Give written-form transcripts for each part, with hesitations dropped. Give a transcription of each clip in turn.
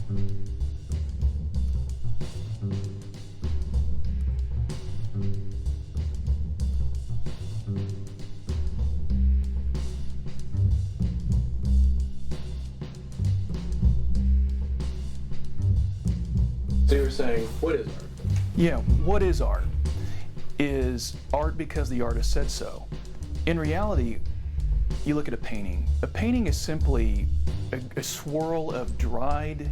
So you were saying, what is art? Yeah, what is art? Is art because the artist said so. In reality, you look at a painting. A painting is simply a swirl of dried,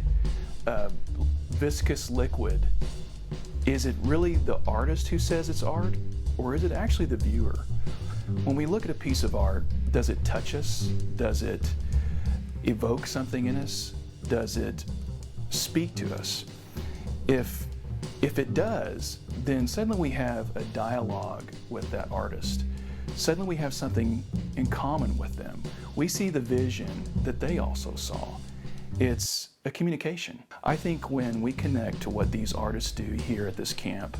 viscous liquid. Is it really the artist who says it's art, or is it actually the viewer? When we look at a piece of art, does it touch us? Does it evoke something in us? Does it speak to us? If it does, then suddenly we have a dialogue with that artist. Suddenly we have something in common with them. We see the vision that they also saw. It's a communication. I think when we connect to what these artists do here at this camp,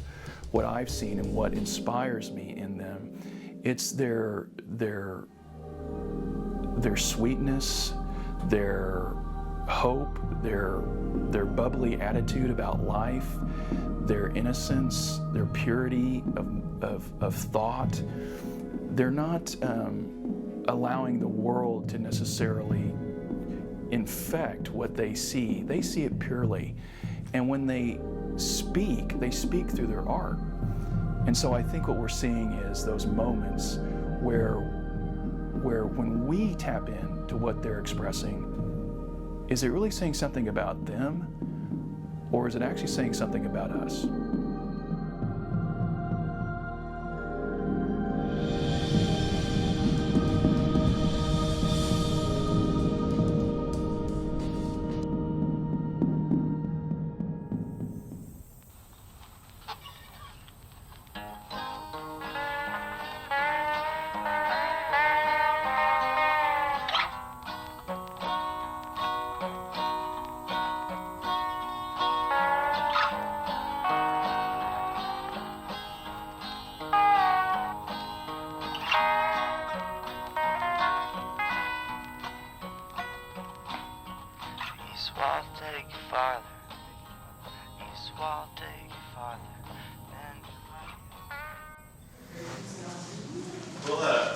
what I've seen and what inspires me in them, it's their sweetness, their hope, their bubbly attitude about life, their innocence, their purity of thought. They're not allowing the world to necessarily infect what they see. They see it purely. And when they speak through their art. And so I think what we're seeing is those moments where when we tap into what they're expressing, is it really saying something about them, or is it actually saying something about us?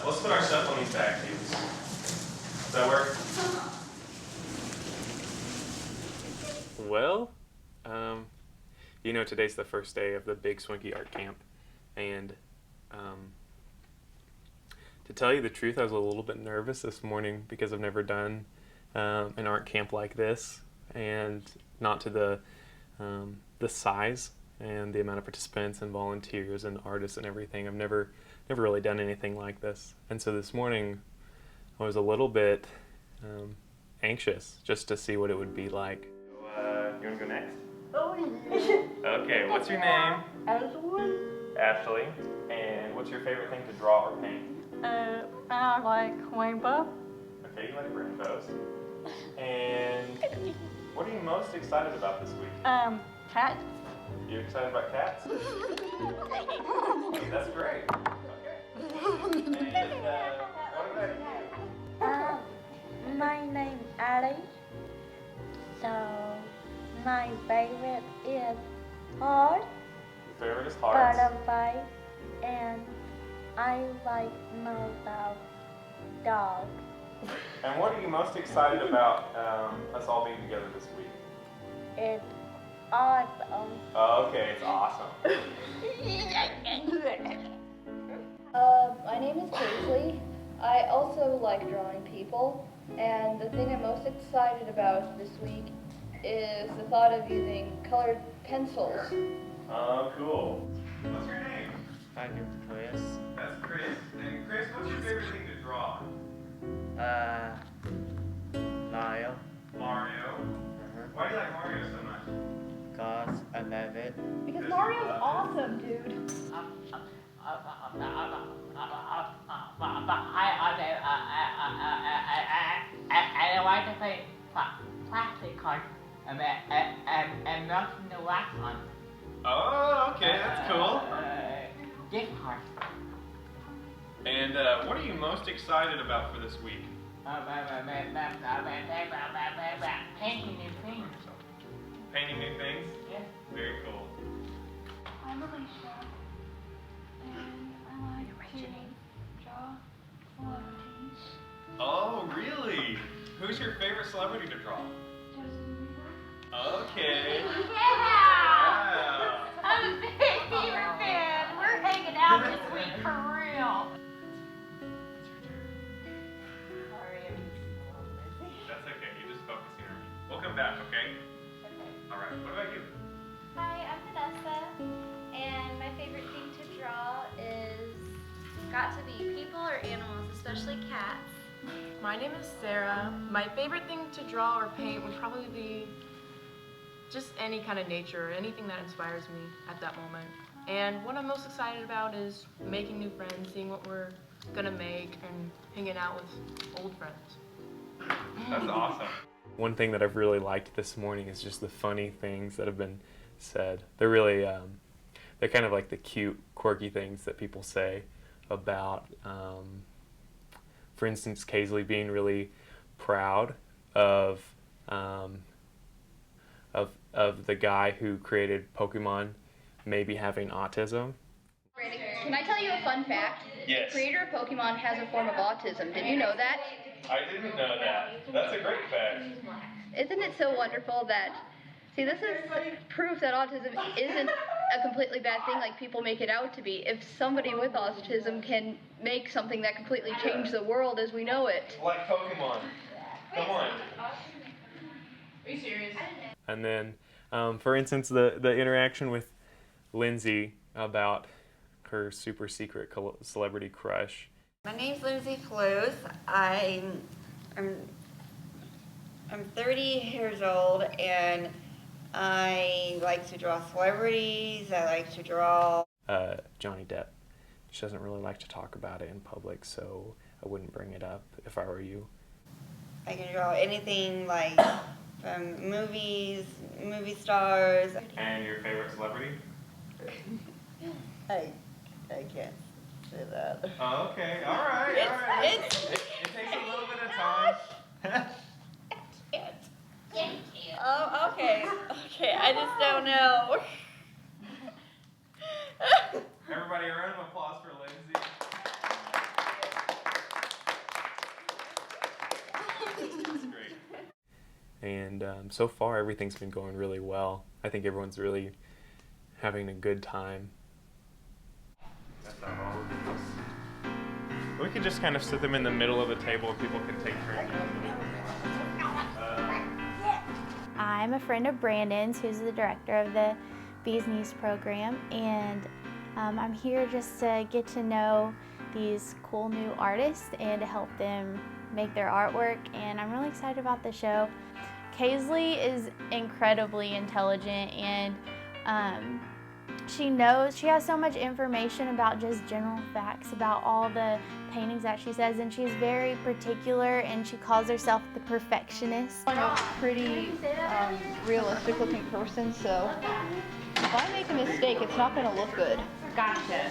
Let's put our stuff on these back cubes. Does that work? Well, you know, today's the first day of the big Swanky Art Camp, and to tell you the truth, I was a little bit nervous this morning because I've never done an art camp like this, and not to the size and the amount of participants and volunteers and artists and everything. I've never really done anything like this, and so this morning I was a little bit anxious just to see what it would be like. You want to go next? Oh, yeah. Okay, what's your name? Ashley. Ashley. And what's your favorite thing to draw or paint? I like rainbow. Okay, you like rainbows. And what are you most excited about this week? Cats. You excited about cats? That's great. Okay. And what about you? My name's Ali. So my favorite is heart, Your favorite is hearts. butterfly, and I like know about dogs. And what are you most excited about us all being together this week? It's awesome. Oh, okay, it's awesome. My name is Paisley. I also like drawing people, and the thing I'm most excited about this week is the thought of using colored pencils. Oh, cool. What's your name? My name's Chris. That's Chris. And Chris, what's your favorite thing to draw? Mario. Mario. Why do you like Mario so much? Cause I love it. Because Mario's awesome, dude. I like to play plastic cards and melting the wax on. Oh, okay, that's cool. Gift cards. And what are you most excited about for this week? Painting new things. Painting new things? Yeah. Very cool. I'm Alicia, and I like to draw celebrities. Oh, really? Who's your favorite celebrity to draw? Justin Bieber. Okay. Yeah! I'm a big Bieber fan. We're hanging out this week for real. Sorry, I'm just a little busy. That's okay. You just focus here. We'll come back, okay? Okay. All right. What about you? Hi, I'm Vanessa, and my favorite thing to draw is got to be people or animals, especially cats. My name is Sarah. My favorite thing to draw or paint would probably be just any kind of nature, anything that inspires me at that moment. And what I'm most excited about is making new friends, seeing what we're gonna make, and hanging out with old friends. That's awesome. One thing that I've really liked this morning is just the funny things that have been said. They're really, they're kind of like the cute, quirky things that people say about, for instance, Kaisley being really proud of the guy who created Pokemon maybe having autism. Can I tell you a fun fact? Yes. The creator of Pokemon has a form of autism. Did you know that? I didn't know that. That's a great fact. Isn't it so wonderful that, see, this is proof that autism isn't a completely bad thing like people make it out to be. If somebody with autism can make something that completely changed the world as we know it. Like Pokemon. Come on. Are you serious? And then, for instance, the interaction with Lindsay about her super secret celebrity crush. My name's Lindsay Flues. I'm 30 years old, and I like to draw celebrities. I like to draw Johnny Depp. She doesn't really like to talk about it in public, so I wouldn't bring it up if I were you. I can draw anything like from movies, movie stars. And your favorite celebrity? I can't say that. Oh, okay. All right. It takes a little bit of time. Oh, okay. Okay, I just don't know. Everybody, a round of applause for Lindsay. That's great. And so far, everything's been going really well. I think everyone's really having a good time. That's our We could just kind of sit them in the middle of the table and people can take turns. I'm a friend of Brandon's, who's the director of the Bees Knees program, and I'm here just to get to know these cool new artists and to help them make their artwork, and I'm really excited about the show. Kaisley is incredibly intelligent, and she has so much information about just general facts about all the paintings that she says, and she's very particular, and she calls herself the perfectionist. I'm a pretty realistic looking person, so if I make a mistake, it's not going to look good. Gotcha.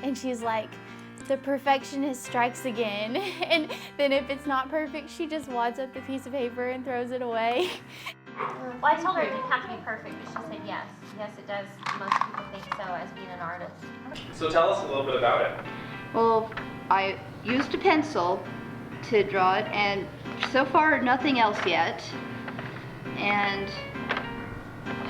And she's like, the perfectionist strikes again. And then if it's not perfect, she just wads up the piece of paper and throws it away. Well, I told her it didn't have to be perfect, but she said yes. Yes, it does. Most people think so as being an artist. So tell us a little bit about it. Well, I used a pencil to draw it, and so far nothing else yet. And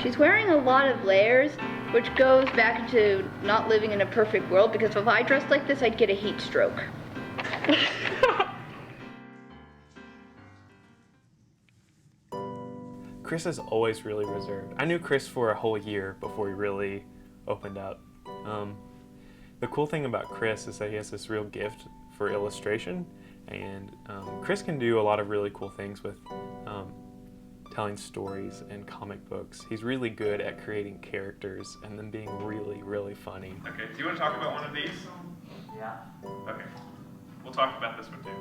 she's wearing a lot of layers, which goes back to not living in a perfect world, because if I dressed like this, I'd get a heat stroke. Chris is always really reserved. I knew Chris for a whole year before he really opened up. The cool thing about Chris is that he has this real gift for illustration, and Chris can do a lot of really cool things with telling stories and comic books. He's really good at creating characters and them being really, really funny. Okay, do you want to talk about one of these? Yeah. Okay, we'll talk about this one too.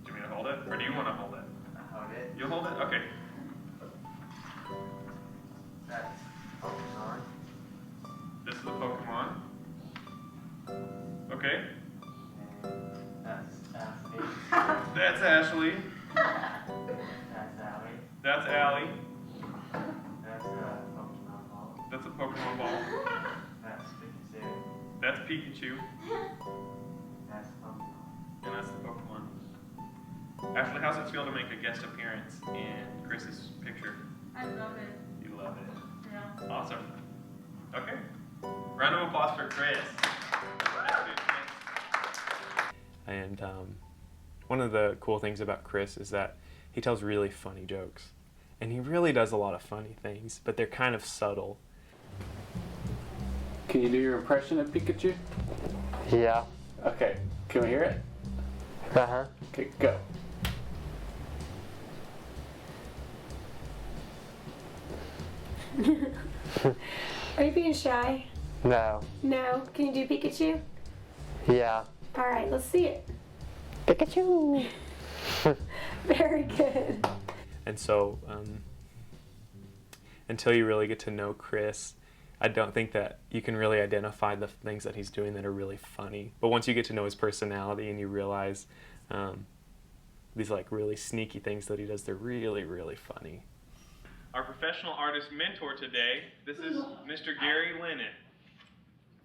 Do you want me to hold it, or do you want to hold it? Hold it. You'll hold it? Okay. That's Pokemon. This is the Pokemon. Okay. And that's Ashley. That's Ashley. That's Allie. That's a Pokemon ball. That's a Pokemon ball. That's Pikachu. That's Pikachu. That's Pokemon. And that's the Pokemon. Ashley, how's it feel to make a guest appearance in Chris's picture? I love it. You love it. Yeah. Awesome. Okay. Round of applause for Chris. And one of the cool things about Chris is that he tells really funny jokes. And he really does a lot of funny things, but they're kind of subtle. Can you do your impression of Pikachu? Yeah. Okay, can we hear it? Uh-huh. Okay, go. Are you being shy? No. No. Can you do Pikachu? Yeah. All right, let's see it. Pikachu! Very good. And so, until you really get to know Chris, I don't think that you can really identify the things that he's doing that are really funny. But once you get to know his personality and you realize these like really sneaky things that he does, they're really, really funny. Our professional artist mentor today, this is Mr. Gary Lennon.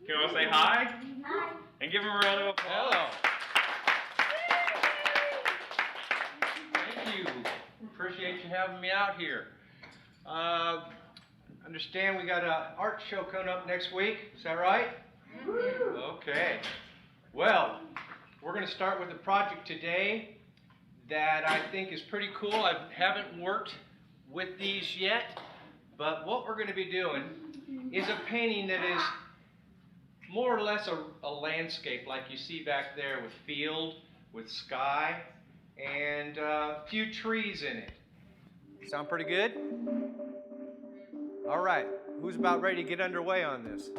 Can you all say hi? Hi. And give him a round of applause. Hello. Thank you. Appreciate you having me out here. Understand we got an art show coming up next week. Is that right? Okay. Well, we're going to start with a project today that I think is pretty cool. I haven't worked with these yet, but what we're going to be doing is a painting that is more or less a landscape like you see back there with field, with sky, and a few trees in it. Sound pretty good? All right, who's about ready to get underway on this?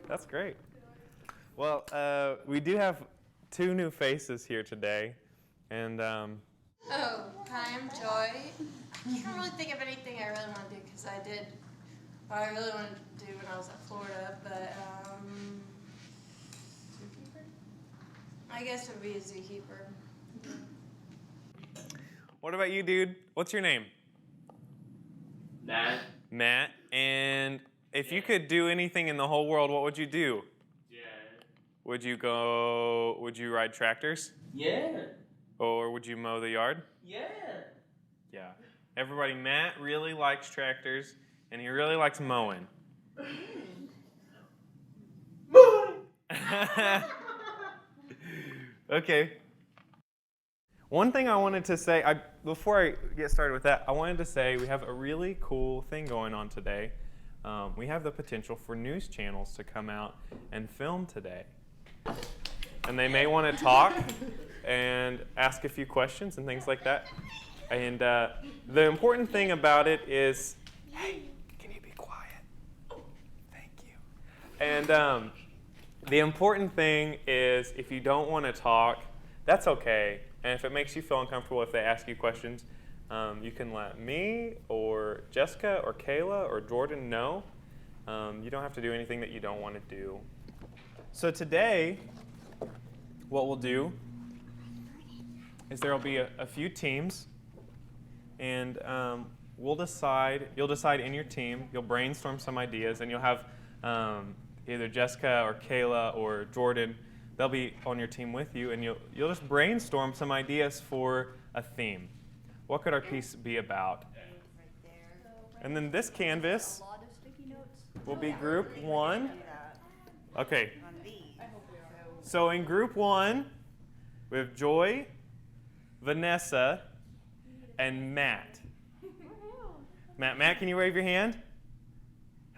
That's great. Well, we do have two new faces here today, and Oh, hi, I'm Joy. I can't really think of anything I really want to do because I did what I really wanted to do when I was at Florida, but I guess it would be a zookeeper. what about you, dude? What's your name? Matt. Matt. And if you could do anything in the whole world, what would you do? Yeah. Would you ride tractors? Yeah. Or would you mow the yard? Yeah. Yeah. Everybody, Matt really likes tractors, and he really likes mowing. Okay. One thing I wanted to say, before I get started with that, I wanted to say we have a really cool thing going on today. We have the potential for news channels to come out and film today. And they may want to talk and ask a few questions and things like that. And the important thing about it is, hey, can you be quiet? Thank you. And the important thing is if you don't want to talk, that's okay. And if it makes you feel uncomfortable if they ask you questions, you can let me or Jessica or Kayla or Jordan know. You don't have to do anything that you don't want to do. So today, what we'll do is there will be a few teams. and you'll decide in your team, you'll brainstorm some ideas, and you'll have either Jessica or Kayla or Jordan, they'll be on your team with you, and you'll just brainstorm some ideas for a theme. What could our piece be about? And then this canvas will be group 1. Okay. So in group 1, we have Joy, Vanessa, and Matt. Matt, can you wave your hand?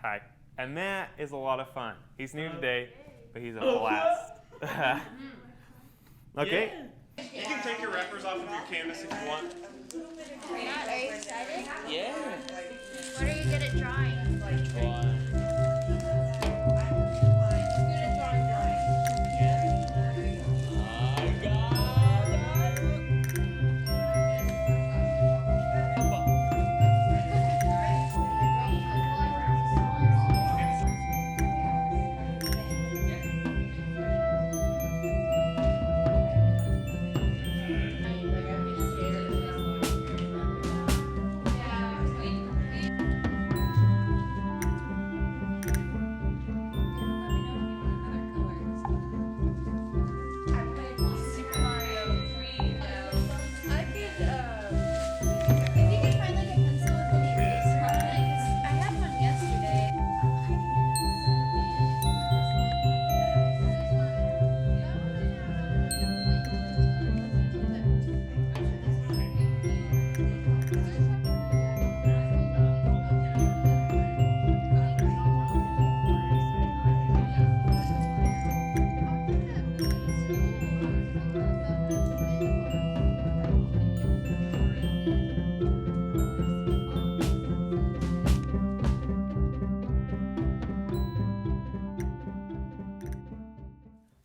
Hi. And Matt is a lot of fun. He's new today, but he's a blast. Okay. You can take your wrappers off of your canvas if you want. Matt, are you excited? Yeah. What are you good at drawing?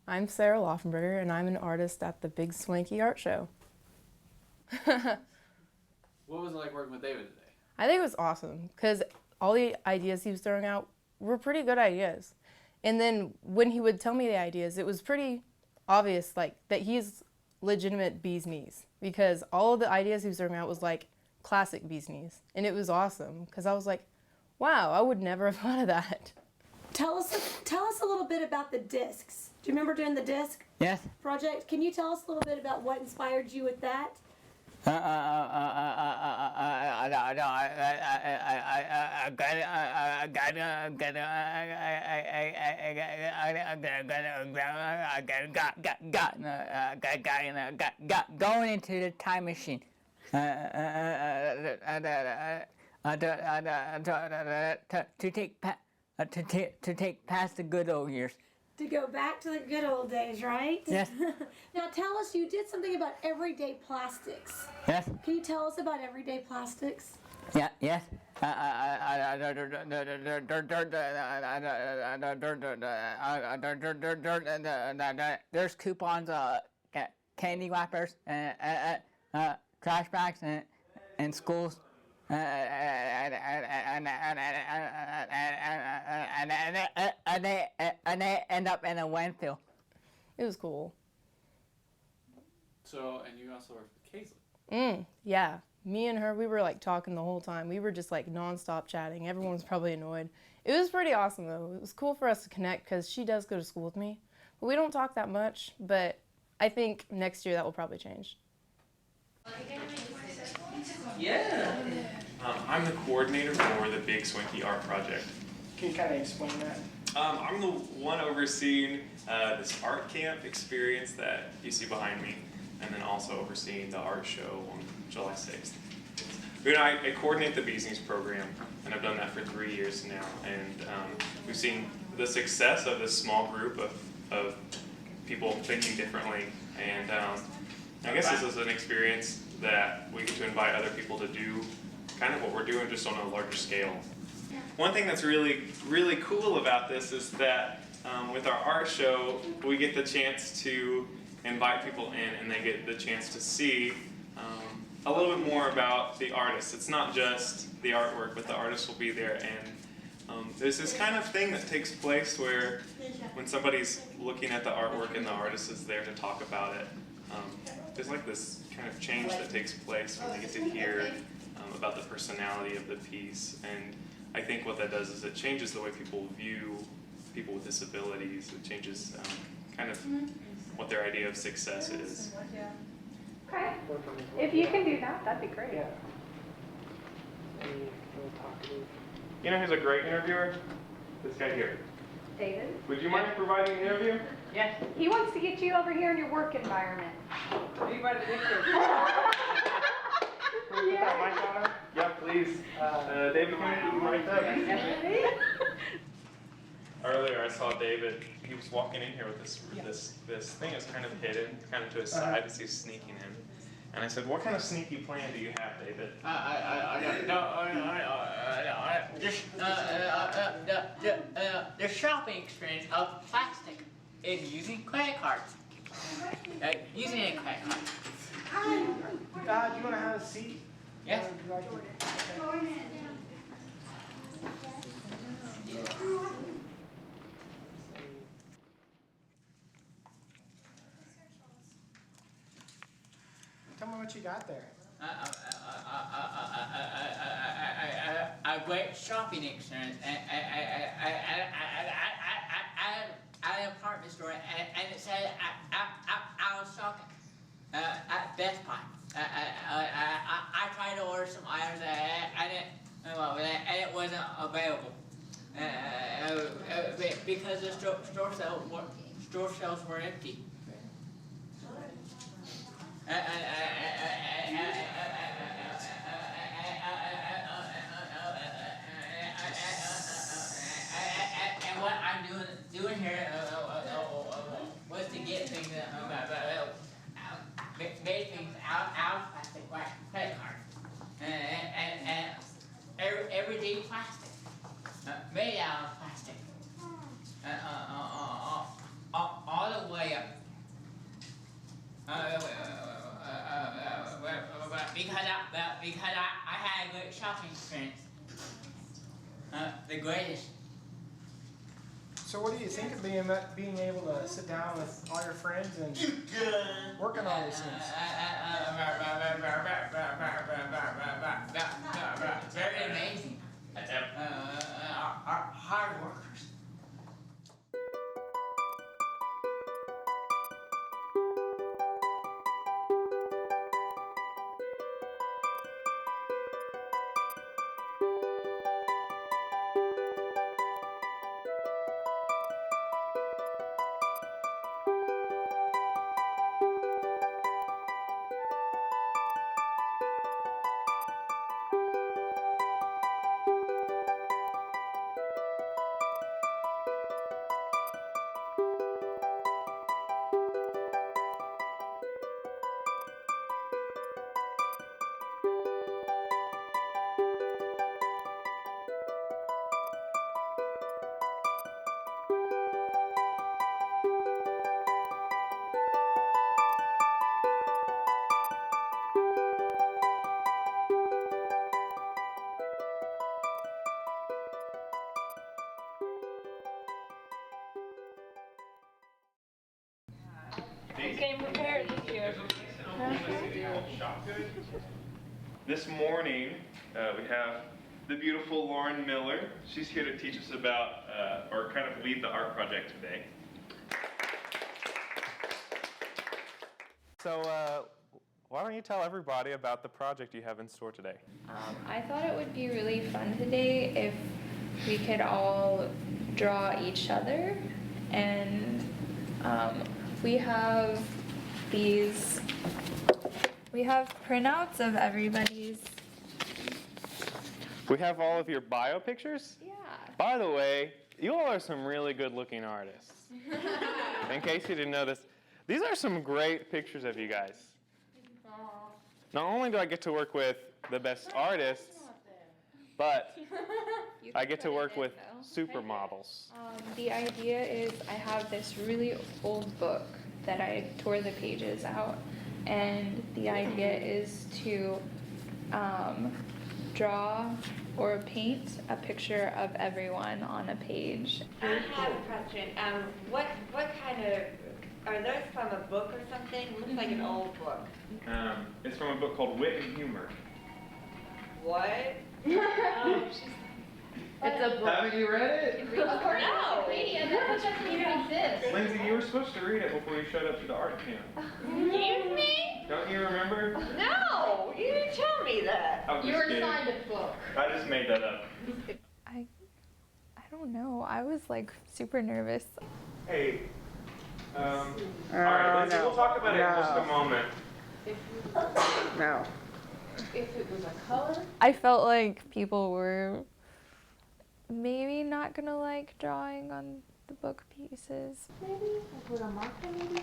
I'm Sarah Laufenberger, and I'm an artist at the Big Swanky Art Show. What was it like working with David today? I think it was awesome, because all the ideas he was throwing out were pretty good ideas. And then when he would tell me the ideas, it was pretty obvious like that he's legitimate bee's knees, because all of the ideas he was throwing out was like classic bee's knees. And it was awesome, because I was like, wow, I would never have thought of that. Tell us a little bit about the discs. Do you remember doing the disc project? Can you tell us a little bit about what inspired you with that? Going into the time machine. To take past the good old years. To go back to the good old days, right? Yes. Now tell us, you did something about everyday plastics. Yes. Can you tell us about everyday plastics? Yeah. Yes. There's coupons, candy wrappers, trash bags, and schools. And they end up in a landfill. It was cool. So, and you also worked with Kayla. Yeah. Me and her, we were like talking the whole time. We were just like nonstop chatting. Everyone was probably annoyed. It was pretty awesome though. It was cool for us to connect because she does go to school with me. But we don't talk that much, but I think next year that will probably change. Yeah. I'm the coordinator for the Big Swanky Art Project. Can you kind of explain that? I'm the one overseeing this art camp experience that you see behind me, and then also overseeing the art show on July 6th. I coordinate the Bees Knees program, and I've done that for 3 years now, and we've seen the success of this small group of people thinking differently, and I guess this is an experience that we get to invite other people to do kind of what we're doing, just on a larger scale. One thing that's really, really cool about this is that with our art show, we get the chance to invite people in, and they get the chance to see a little bit more about the artist. It's not just the artwork, but the artist will be there, and there's this kind of thing that takes place where when somebody's looking at the artwork and the artist is there to talk about it, there's like this kind of change that takes place when they get to hear about the personality of the piece. And I think what that does is it changes the way people view people with disabilities. It changes kind of what their idea of success is. Okay. If you can do that, that'd be great. Yeah. Maybe a little talkative. You know who's a great interviewer? This guy here. David? Would you mind providing an interview? Yes. He wants to get you over here in your work environment. Yeah. Yeah, please. David, can you mic up? Earlier, I saw David. He was walking in here with this thing that's kind of hidden, kind of to his side as he's sneaking in. And I said, "What kind of sneaky plan do you have, David?" The shopping experience of plastic and using credit cards. Using a credit card. Do you want to have a seat? Yes. Tell me what you got there. A great shopping experience. I had an apartment store, and it said I was shopping at Best Buy. I tried to order some items, and it wasn't available because the store shelves were empty. And what I'm doing here was to get things made things out of plastic, like credit cards, and everyday plastic, made out of plastic, all the way up. Because I had a great shopping experience, the greatest. So what do you think of being able to sit down with all your friends and work on all these things? Very amazing. Hard workers. You came prepared this year. This morning, we have the beautiful Lauren Miller. She's here to teach us about, or kind of lead the art project today. So, why don't you tell everybody about the project you have in store today? I thought it would be really fun today if we could all draw each other, and we have printouts of everybody's. We have all of your bio pictures? Yeah. By the way, you all are some really good looking artists. In case you didn't know this, these are some great pictures of you guys. Not only do I get to work with the best artists, but I get to work with supermodels. The idea is I have this really old book that I tore the pages out, and the idea is to draw or paint a picture of everyone on a page. I have a question. What kind of, are those from a book or something? Looks like an old book. It's from a book called Wit and Humor. What? It's a book. Haven't you read it? According to Wikipedia, that book doesn't even exist. Lindsay, you were supposed to read it before you showed up to the art camp. Excuse me? Don't you remember? No, you didn't tell me that. I'm You just were kidding. assigned a book. I just made that up. I don't know. I was like super nervous. Hey. All right, Lindsay, we'll talk about it in just a moment. No. If it was a color. I felt like people were maybe not gonna like drawing on the book pieces. Maybe with a marker, maybe.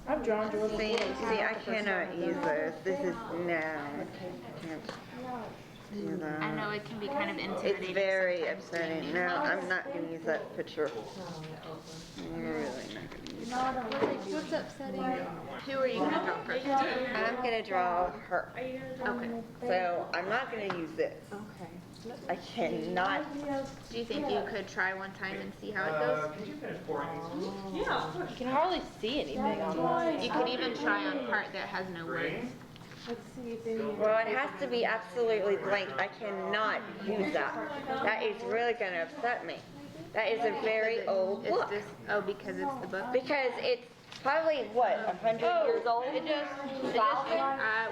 I've drawn Jordan. See, I cannot use this. This is, no. I can't do that. I know it can be kind of intimidating. It's very upsetting. No, I'm not going to use that picture. I'm really not going to use that. What's upsetting? Who are you going to draw first? I'm going to draw her. Okay. So I'm not going to use this. Okay. I cannot. Do you think you could try one time and see how it goes? Could you finish pouring these? Yeah. You can hardly see anything on You could even try on part that has no words. Well, it has to be absolutely blank. I cannot use that. That is really going to upset me. That is a very old book. Because it's the book? Because it's probably, what, 100 years old?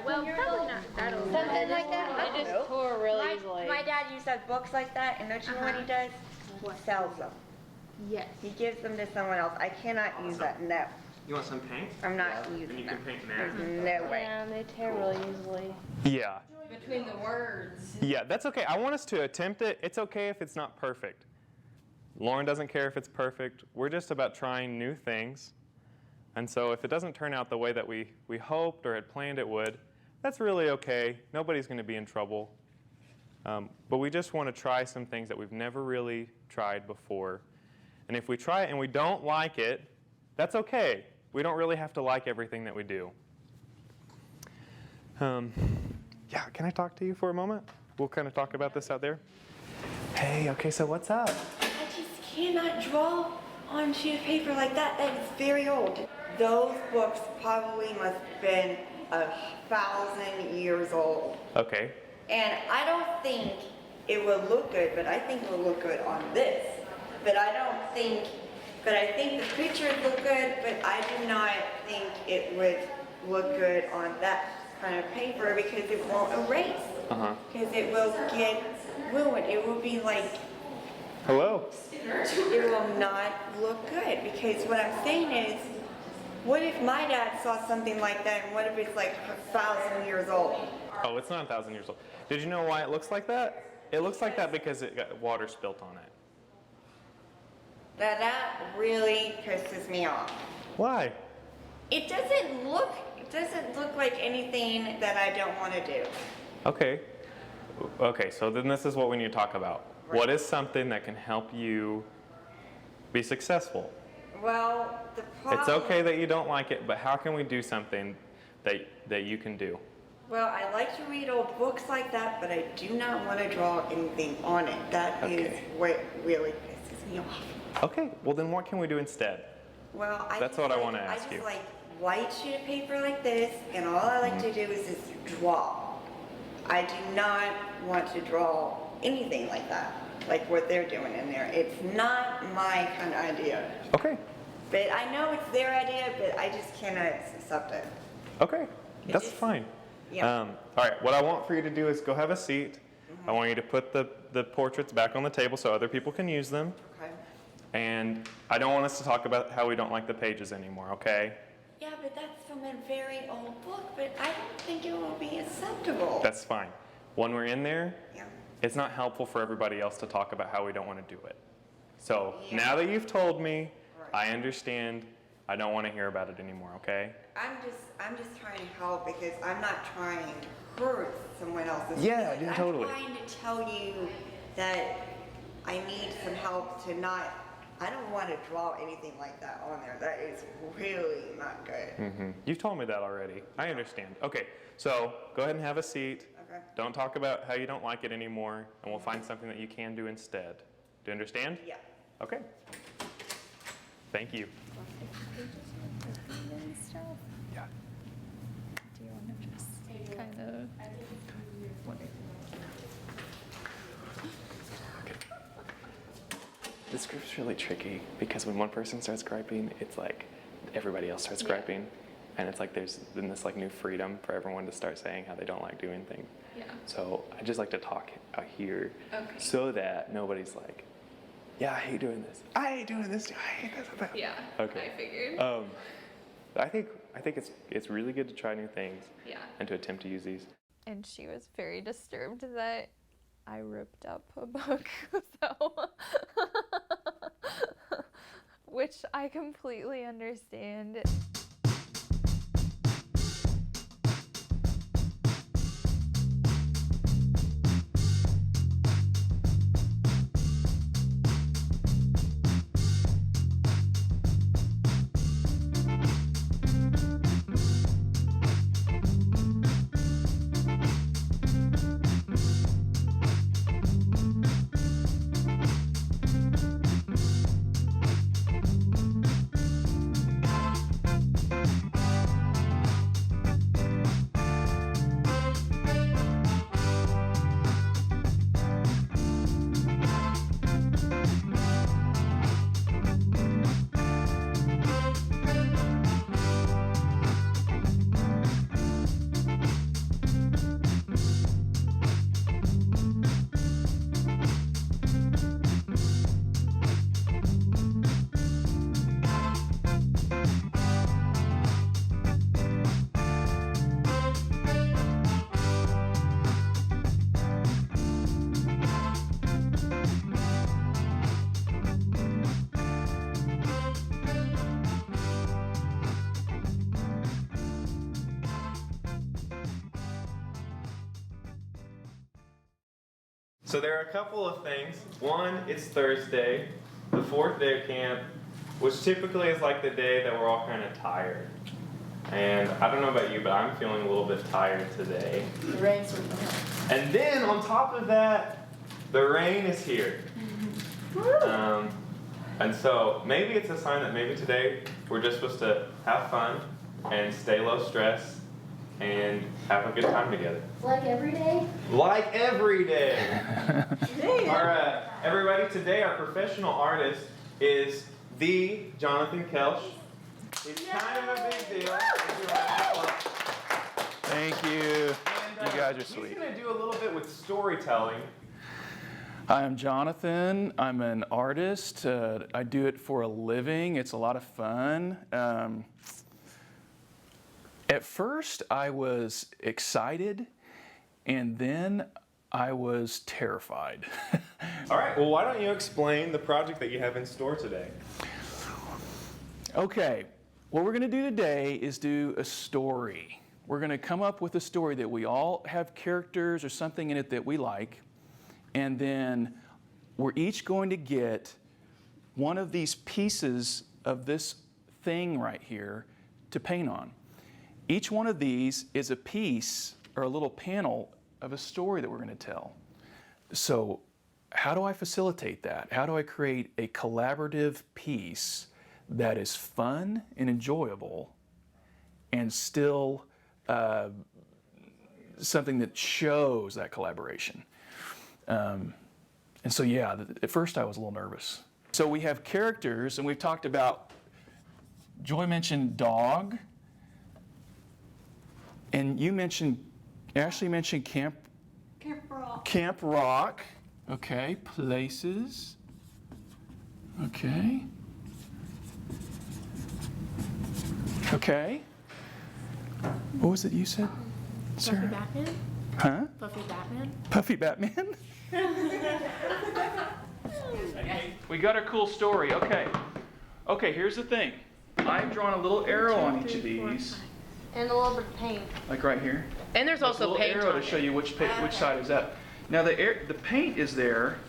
Well, probably not that old. Something like that? I don't know. tore really easily. My dad used to have books like that, and don't you know what he does? He sells them. Yes. He gives them to someone else. I cannot use that, no. You want some paint? I'm not Then using you that. can paint There's now. no way. Yeah, they tear really easily. Yeah. Between the words. Yeah, that's okay. I want us to attempt it. It's okay if it's not perfect. Lauren doesn't care if it's perfect. We're just about trying new things. And so if it doesn't turn out the way that we hoped or had planned it would, that's really okay. Nobody's going to be in trouble. But we just want to try some things that we've never really tried before. And if we try it and we don't like it, that's okay. We don't really have to like everything that we do. Yeah, can I talk to you for a moment? We'll kind of talk about this out there. Hey, okay, so what's up? I just cannot draw on a sheet of paper like that. That is very old. Those books probably must have been 1,000 years old. Okay. And I don't think it will look good, but I think it will look good on this. But I think the pictures look good, but I do not think it would look good on that kind of paper because it won't erase. Because it will get ruined. It will be like, Hello. it will not look good. Because what I'm saying is, what if my dad saw something like that, and what if it's like 1,000 years old? Oh, it's not 1,000 years old. Did you know why it looks like that? It looks like that because it got water spilt on it. That really pisses me off. Why? It doesn't look like anything that I don't want to do. Okay. Okay, so then this is what we need to talk about. Right. What is something that can help you be successful? Well, the problem... It's okay that you don't like it, but how can we do something that you can do? Well, I like to read old books like that, but I do not want to draw anything on it. That is what really pisses me off. Okay, well then what can we do instead? Well, That's what I want to ask I you. just like white sheet of paper like this, and all I like to do is just draw. I do not want to draw anything like that, like what they're doing in there. It's not my kind of idea. Okay. But I know it's their idea, but I just cannot accept it. Okay, that's fine. Yeah. All right, what I want for you to do is go have a seat. I want you to put the portraits back on the table so other people can use them. Okay. And I don't want us to talk about how we don't like the pages anymore, okay? Yeah, but that's from a very old book, but I don't think it will be acceptable. That's fine. When we're in there, it's not helpful for everybody else to talk about how we don't want to do it. So now that you've told me, I understand. I don't want to hear about it anymore, okay? I'm just trying to help because I'm not trying to hurt someone else's Yeah, feelings. totally. I'm trying to tell you that I need some help to not, I don't want to draw anything like that on there. That is really not good. You've told me that already. I understand. Okay, so go ahead and have a seat. Okay. Don't talk about how you don't like it anymore, and we'll find something that you can do instead. Do you understand? Yeah. Okay. Thank you. Yeah. Do you want to just kind of... this group's really tricky because when one person starts griping, it's like everybody else starts griping. And it's like there's been this like new freedom for everyone to start saying how they don't like doing things. Yeah. So I just like to talk out here so that nobody's like, yeah, I hate doing this. I hate doing this too. I hate this. Yeah. Okay. I figured. I think it's really good to try new things. Yeah. And to attempt to use these. And she was very disturbed that I ripped up a book, so which I completely understand. So there are a couple of things. One, it's Thursday, the 4th day of camp, which typically is like the day that we're all kind of tired. And I don't know about you, but I'm feeling a little bit tired today. The rain's from And then on top of that, the rain is here. And so maybe it's a sign that maybe today we're just supposed to have fun and stay low stress and have a good time together. Like every day? Like every day. Everybody, today our professional artist is the Jonathan Kelch. He's kind of a big deal. Thank you. You guys are sweet. He's going to do a little bit with storytelling. Hi, I'm Jonathan. I'm an artist. I do it for a living. It's a lot of fun. At first, I was excited, and then I was terrified. All right, well, why don't you explain the project that you have in store today? Okay, what we're going to do today is do a story. We're going to come up with a story that we all have characters or something in it that we like, and then we're each going to get one of these pieces of this thing right here to paint on. Each one of these is a piece or a little panel of a story that we're going to tell. So how do I facilitate that? How do I create a collaborative piece that is fun and enjoyable and still something that shows that collaboration? And so, yeah, at first I was a little nervous. So we have characters, and we've talked about, Joy mentioned dog, and Ashley mentioned Camp Rock. Camp Rock. Okay, places. Okay. Okay. What was it you said, Sarah? Puffy Batman? Huh? Puffy Batman? Puffy Batman? We got our cool story. Okay. Okay, here's the thing. I've drawn a little arrow on each of these, And a little bit of paint. like right here. And there's There's also a little paint arrow on to it. show you which side is up. Now the paint is there,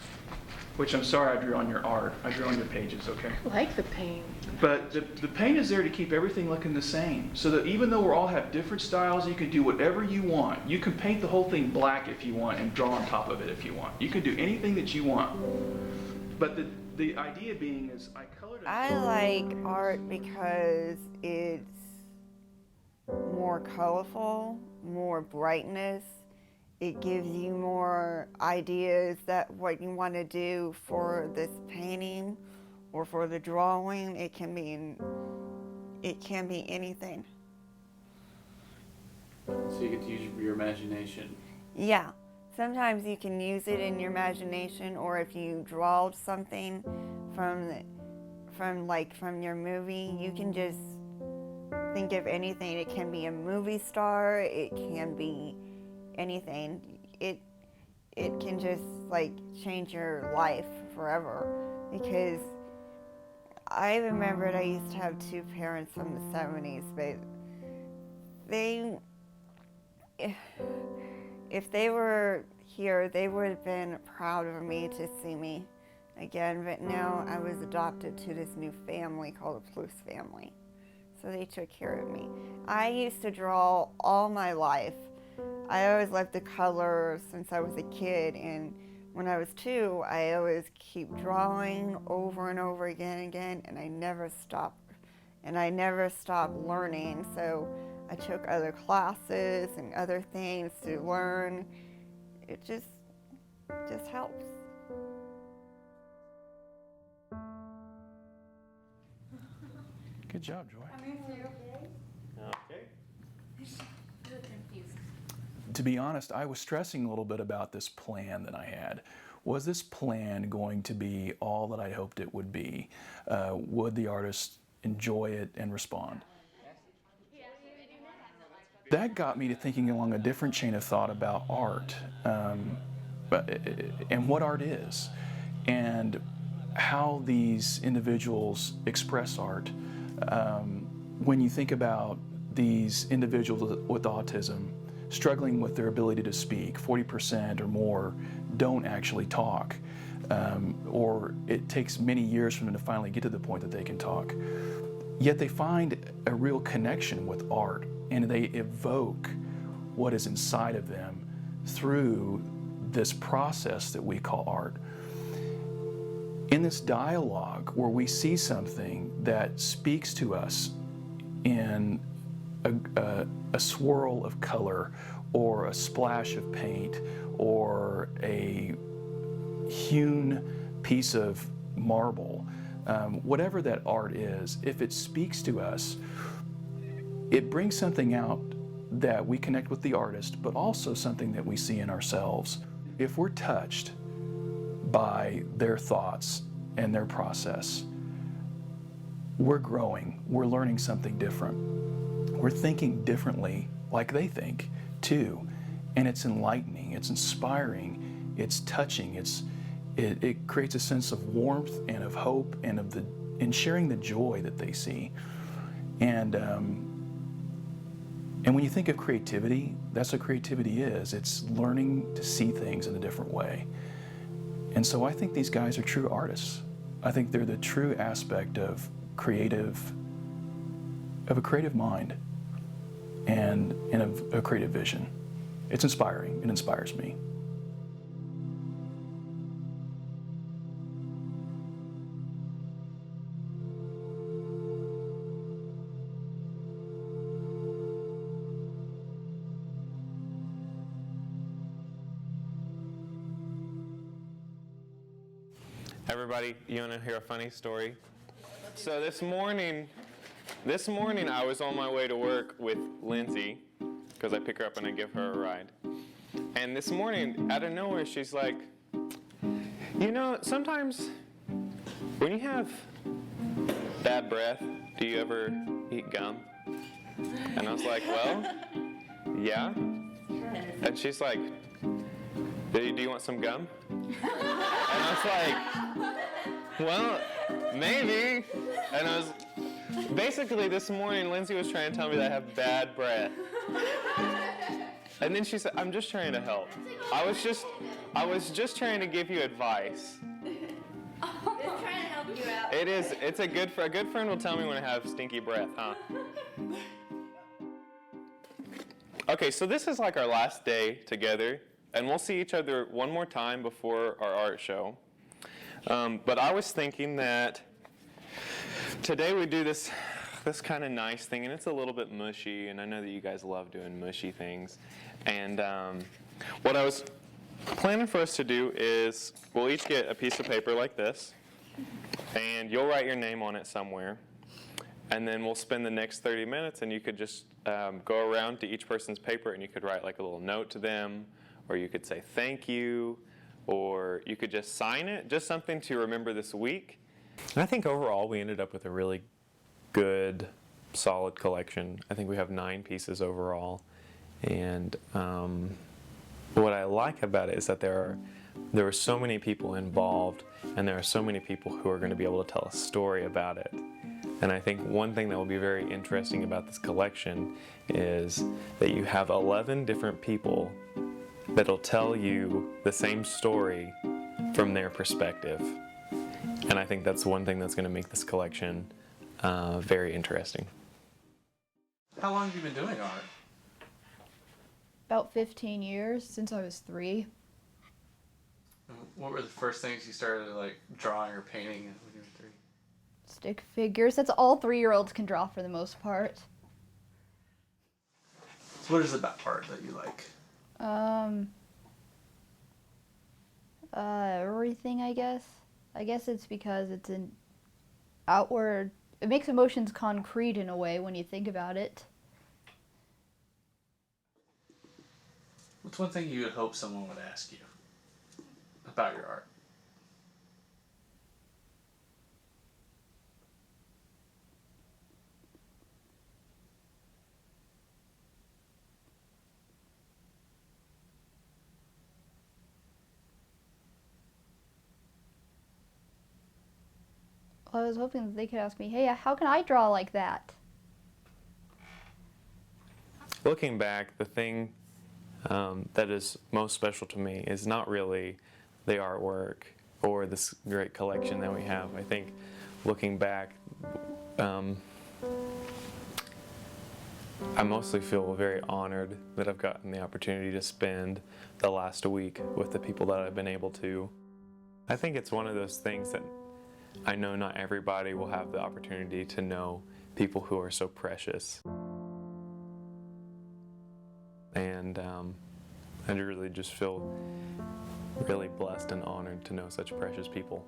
which I'm sorry I drew on your art. I drew on your pages, okay? I like the paint. But the paint is there to keep everything looking the same. So that even though we all have different styles, you can do whatever you want. You can paint the whole thing black if you want and draw on top of it if you want. You can do anything that you want. But the idea being is I colored it. I like art because it's more colorful, more brightness, it gives you more ideas that what you want to do for this painting or for the drawing. It can be anything. So you get to use your imagination. Yeah. Sometimes you can use it in your imagination, or if you draw something from your movie, you can just think of anything. It can be a movie star, it can be anything. It can just like change your life forever, because I remembered I used to have two parents from the 70s, but if they were here, they would have been proud of me to see me again. But now I was adopted to this new family called the Plus family. So they took care of me. I used to draw all my life. I always loved the colors since I was a kid. And when I was 2, I always keep drawing over and over again, and I never stopped. And I never stopped learning. So I took other classes and other things to learn. It just helps. Good job, Joy. Okay. To be honest, I was stressing a little bit about this plan that I had. Was this plan going to be all that I hoped it would be? Would the artist enjoy it and respond? That got me to thinking along a different chain of thought about art, and what art is, and how these individuals express art. When you think about these individuals with autism struggling with their ability to speak, 40% or more don't actually talk, or it takes many years for them to finally get to the point that they can talk. Yet they find a real connection with art, and they evoke what is inside of them through this process that we call art. In this dialogue where we see something that speaks to us in a swirl of color, or a splash of paint, or a hewn piece of marble, whatever that art is, if it speaks to us, it brings something out that we connect with the artist, but also something that we see in ourselves. If we're touched by their thoughts and their process, we're growing, we're learning something different. We're thinking differently like they think too. And it's enlightening, it's inspiring, it's touching, it creates a sense of warmth and of hope and sharing the joy that they see. And when you think of creativity, that's what creativity is. It's learning to see things in a different way. And so I think these guys are true artists. I think they're the true aspect of a creative mind and of a creative vision. It's inspiring. It inspires me. Everybody, you want to hear a funny story? So this morning I was on my way to work with Lindsay, because I pick her up and I give her a ride. And this morning, out of nowhere, she's like, you know, sometimes when you have bad breath, do you ever eat gum? And I was like, well, yeah. And she's like, do you want some gum? And I was like, well, maybe. And basically this morning, Lindsay was trying to tell me that I have bad breath. And then she said, I'm just trying to help. I was just trying to give you advice. Just trying to help you out. It's a good friend will tell me when I have stinky breath, huh? Okay, so this is like our last day together, and we'll see each other one more time before our art show. But I was thinking that today we do this kind of nice thing, and it's a little bit mushy, and I know that you guys love doing mushy things. And What I was planning for us to do is we'll each get a piece of paper like this, and you'll write your name on it somewhere, and then we'll spend the next 30 minutes, and you could just go around to each person's paper, and you could write like a little note to them, or you could say thank you, or you could just sign it, just something to remember this week. And I think overall we ended up with a really good, solid collection. I think we have 9 pieces overall, and what I like about it is that there are so many people involved, and there are so many people who are going to be able to tell a story about it. And I think one thing that will be very interesting about this collection is that you have 11 different people that'll tell you the same story from their perspective. And I think that's one thing that's going to make this collection very interesting. How long have you been doing art? About 15 years, since I was 3. What were the first things you started like drawing or painting when you were 3? Stick figures. That's all 3-year-olds can draw for the most part. So what is it about art that you like? Everything, I guess. I guess it's because it's an outward, it makes emotions concrete in a way when you think about it. What's one thing you would hope someone would ask you about your art? I was hoping that they could ask me, hey, how can I draw like that? Looking back, the thing that is most special to me is not really the artwork or this great collection that we have. I think looking back, I mostly feel very honored that I've gotten the opportunity to spend the last week with the people that I've been able to. I think it's one of those things that I know not everybody will have the opportunity to know people who are so precious. And I really just feel really blessed and honored to know such precious people.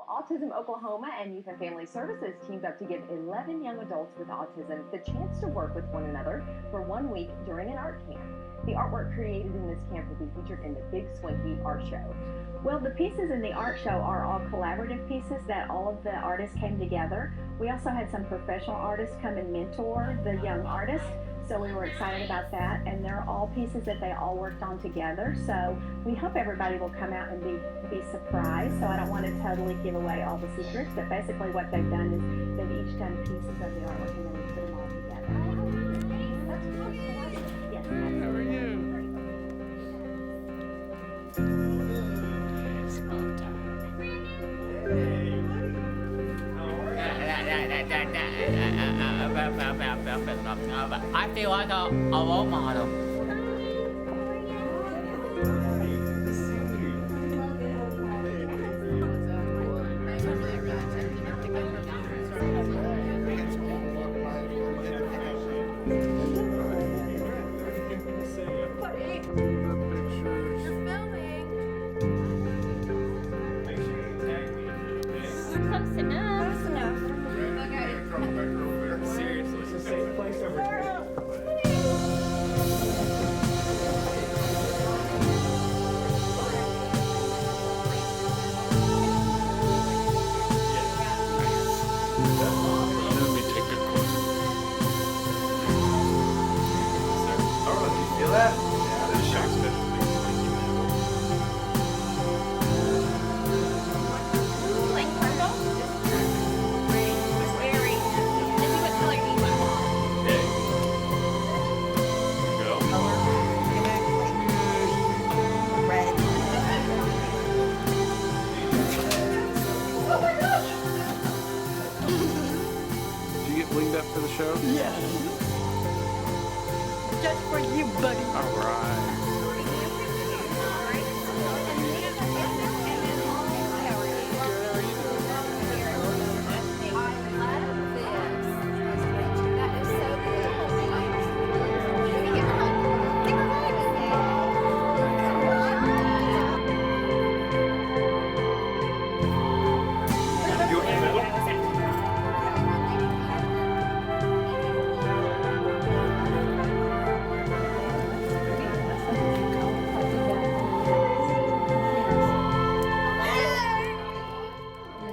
Autism Oklahoma and Youth and Family Services teamed up to give 11 young adults with autism the chance to work with one another for 1 week during an art camp. The artwork created in this camp will be featured in the Big Swanky Art Show. Well, the pieces in the art show are all collaborative pieces that all of the artists came together. We also had some professional artists come and mentor the young artists, so we were excited about that. And they're all pieces that they all worked on together. So we hope everybody will come out and be surprised. So I don't want to totally give away all the secrets, but basically what they've done is they've each done pieces of the artwork and then we put them all together. Yes. How are you? I feel like a role model. Close enough. Seriously, it's a safe place over here. Let me take a course. Oh, did you feel that? Yeah, this shot's been Like purple? It's very. This is what color do you want? Go. Red. Oh my gosh! for the show? Yeah. Just for you, buddy. All right.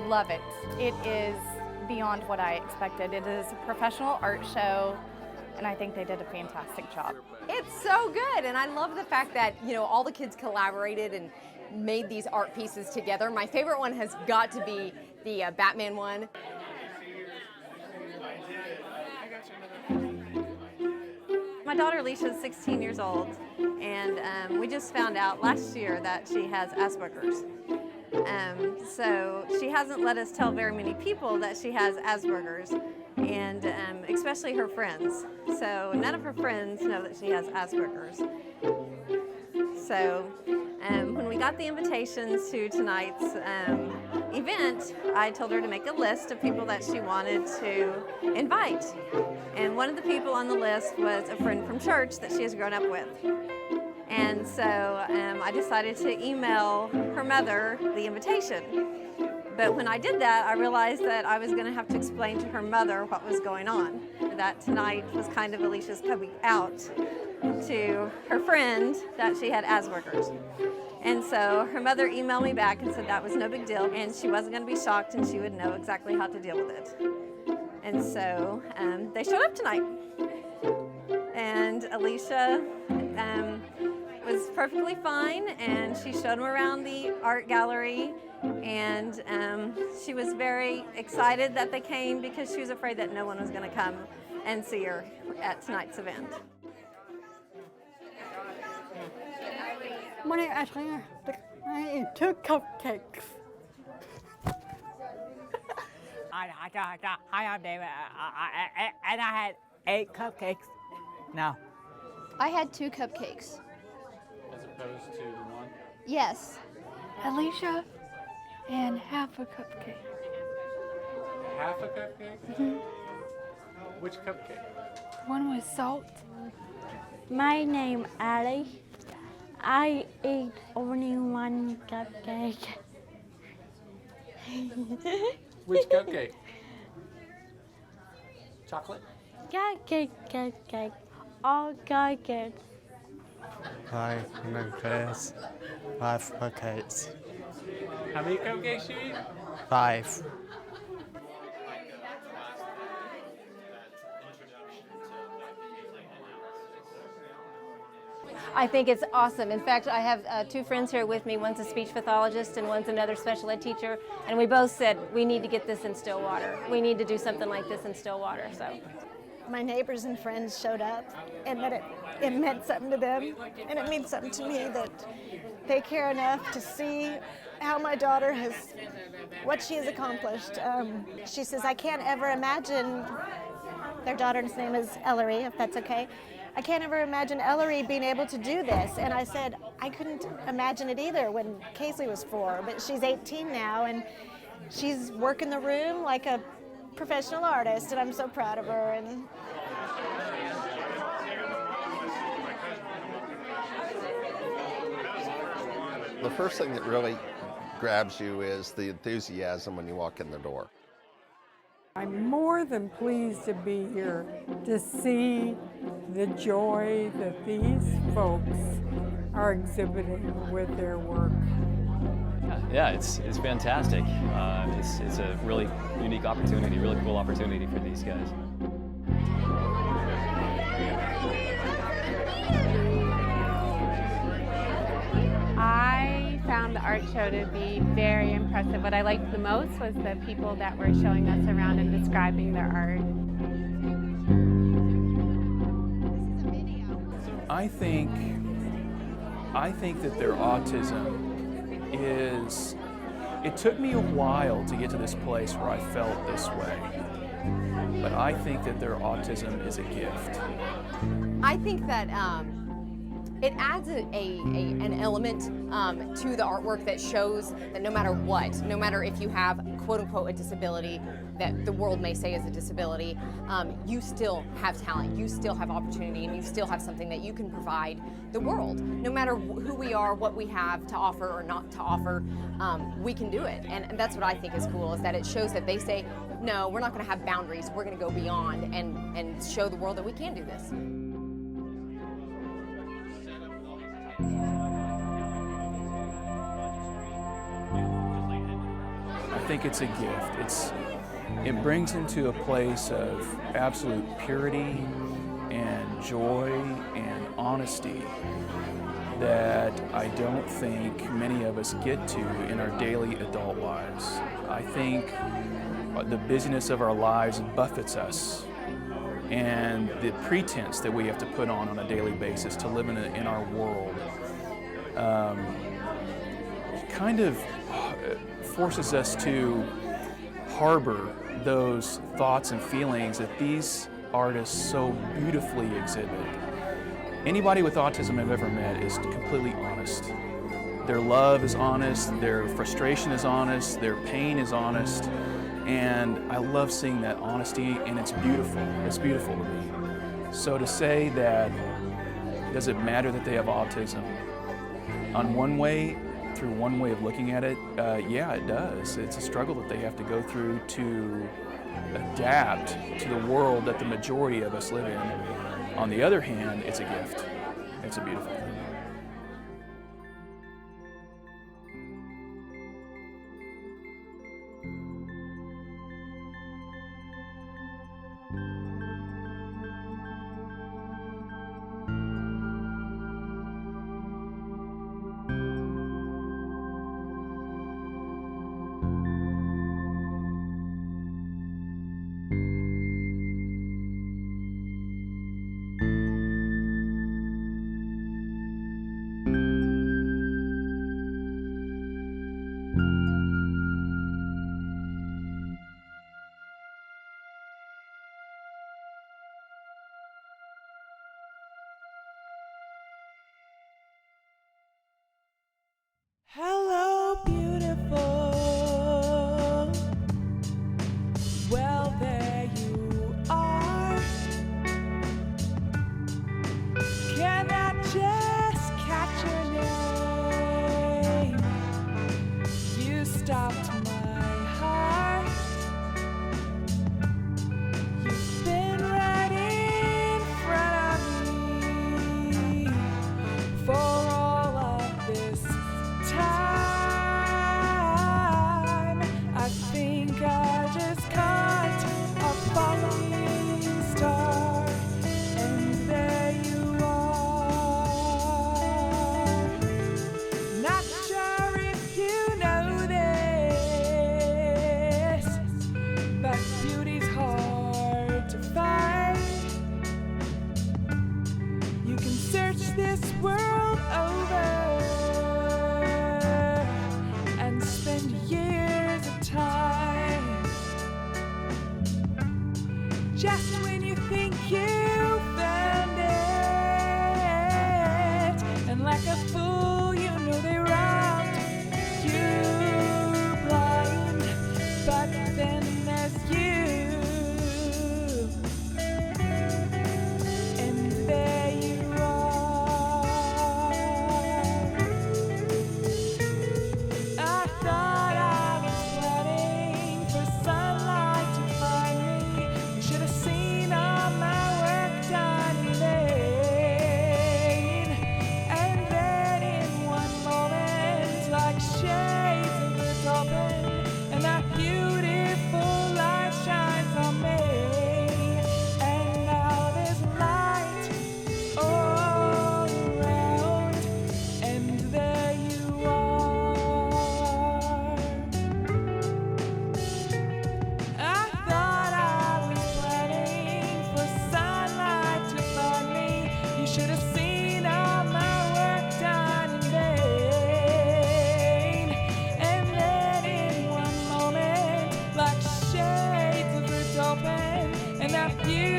Love it. It is beyond what I expected. It is a professional art show, and I think they did a fantastic job. It's so good, and I love the fact that, you know, all the kids collaborated and made these art pieces together. My favorite one has got to be the Batman one. My daughter Alicia is 16 years old, and we just found out last year that she has Asperger's. So she hasn't let us tell very many people that she has Asperger's, and especially her friends. So none of her friends know that she has Asperger's. So when we got the invitations to tonight's event, I told her to make a list of people that she wanted to invite. And one of the people on the list was a friend from church that she has grown up with. And so I decided to email her mother the invitation. But when I did that, I realized that I was going to have to explain to her mother what was going on. That tonight was kind of Alicia's coming out to her friend that she had Asperger's. And so her mother emailed me back and said that was no big deal, and she wasn't going to be shocked, and she would know exactly how to deal with it. And so they showed up tonight. And Alicia was perfectly fine, and she showed them around the art gallery, and she was very excited that they came because she was afraid that no one was going to come and see her at tonight's event. Morning, Ashley. I ate 2 cupcakes. Hi, I'm David, and I had 8 cupcakes. No. I had 2 cupcakes. As opposed to the one? Yes. Alicia, and half a cupcake. Half a cupcake? Mhm. Which cupcake? One with salt. My name Ali. I ate only 1 cupcake. Which cupcake? Chocolate? Cupcake. All cupcakes. Hi, I'm Chris. 5 cupcakes. How many cupcakes you eat? 5. I think it's awesome. In fact, I have 2 friends here with me. One's a speech pathologist and one's another special ed teacher. And we both said, we need to get this in Stillwater. We need to do something like this in Stillwater. So, my neighbors and friends showed up, and that it meant something to them. And it means something to me that they care enough to see how my daughter has, what she has accomplished. She says, I can't ever imagine, their daughter's name is Ellery, if that's okay. I can't ever imagine Ellery being able to do this. And I said, I couldn't imagine it either when Casey was 4, but she's 18 now, and she's working the room like a professional artist, and I'm so proud of her. And the first thing that really grabs you is the enthusiasm when you walk in the door. I'm more than pleased to be here to see the joy that these folks are exhibiting with their work. Yeah, it's fantastic. It's a really unique opportunity, really cool opportunity for these guys. I found the art show to be very impressive. What I liked the most was the people that were showing us around and describing their art. I think that their autism is, it took me a while to get to this place where I felt this way. but I think that their autism is a gift. I think that it adds an element to the artwork that shows that no matter what, no matter if you have quote unquote a disability that the world may say is a disability, you still have talent, you still have opportunity, and you still have something that you can provide the world. No matter who we are, what we have to offer or not to offer, we can do it. And that's what I think is cool, is that it shows that they say, no, we're not gonna have boundaries, we're gonna go beyond and show the world that we can do this. I think it's a gift. It brings into a place of absolute purity and joy and honesty that I don't think many of us get to in our daily adult lives. I think the busyness of our lives buffets us, and the pretense that we have to put on a daily basis to live in our world kind of forces us to harbor those thoughts and feelings that these artists so beautifully exhibit. Anybody with autism I've ever met is completely honest. Their love is honest, their frustration is honest, their pain is honest, and I love seeing that honesty, and it's beautiful. It's beautiful to me. So to say that, does it matter that they have autism? On one way, through one way of looking at it, yeah, it does. It's a struggle that they have to go through to adapt to the world that the majority of us live in. On the other hand, it's a gift. It's a beautiful thing. Hello, beautiful. Well, there you are. Can I just catch your name? You stopped my heart. You've been right in front of me for all of this time. I think I just caught a falling star, and there you are. Not sure if you know this, but beauty's hard to find. You can search this world over and spend years of time. Just when you think you found it, and like a fool you know they robbed you blind, but then there's you, and there you are. I thought I was waiting for sunlight to find me. You should have seen You